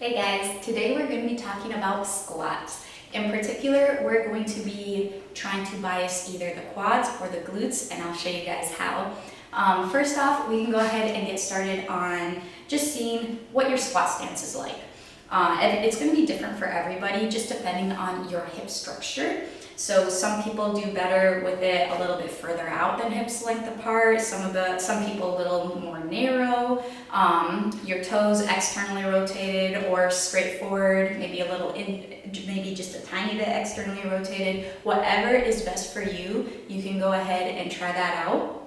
Hey guys, today we're going to be talking about squats. In particular, we're going to be trying to bias either the quads or the glutes, and I'll show you guys how. First off, we can go ahead and get started on just seeing what your squat stance is like. It's going to be different for everybody, just depending on your hip structure. So some people do better with it a little bit further out than hips length apart. Some people a little more narrow. Your toes externally rotated or straight forward, maybe a little maybe just a tiny bit externally rotated. Whatever is best for you, you can go ahead and try that out.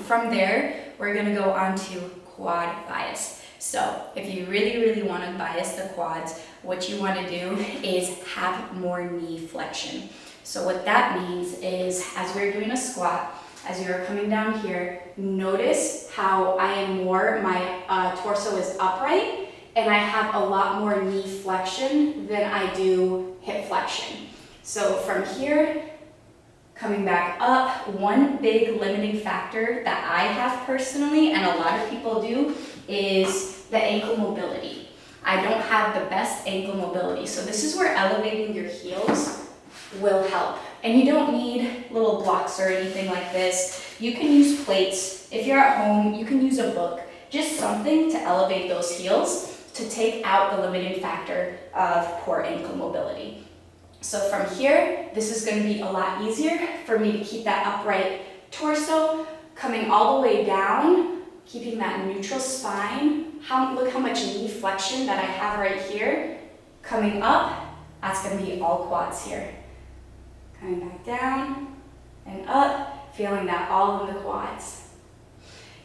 From there, we're gonna go on to quad bias. So if you really want to bias the quads, what you want to do is have more knee flexion. So what that means is, as we're doing a squat, as you're coming down here, notice how my torso is upright and I have a lot more knee flexion than I do hip flexion. So from here, coming back up, one big limiting factor that I have personally, and a lot of people do, is the ankle mobility. I don't have the best ankle mobility. So this is where elevating your heels will help. And you don't need little blocks or anything like this. You can use plates. If you're at home, you can use a book. Just something to elevate those heels to take out the limiting factor of poor ankle mobility. So from here, this is going to be a lot easier for me to keep that upright torso, coming all the way down, keeping that neutral spine. Look how much knee flexion that I have right here. Coming up, that's going to be all quads here. Coming back down and up, feeling that all in the quads.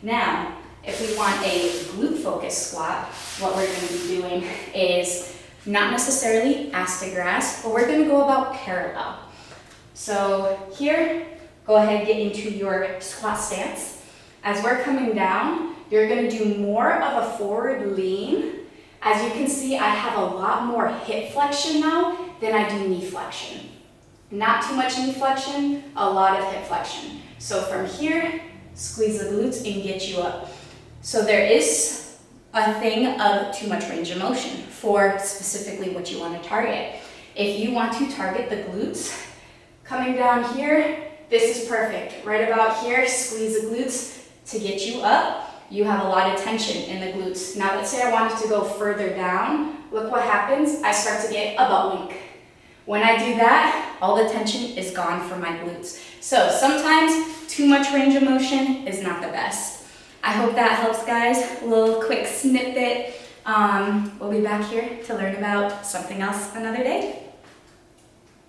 Now, if we want a glute focused squat, what we're going to be doing is not necessarily ass to grass, but we're going to go about parallel. So here, go ahead and get into your squat stance. As we're coming down, you're going to do more of a forward lean. As you can see, I have a lot more hip flexion now than I do knee flexion. Not too much knee flexion, a lot of hip flexion. So from here, squeeze the glutes and get you up. So there is a thing of too much range of motion for specifically what you want to target. If you want to target the glutes, coming down here, this is perfect. Right about here, squeeze the glutes to get you up. You have a lot of tension in the glutes. Now let's say I wanted to go further down. Look what happens. I start to get a butt wink. When I do that, all the tension is gone from my glutes. So sometimes too much range of motion is not the best. I hope that helps, guys. A little quick snippet. We'll be back here to learn about something else another day.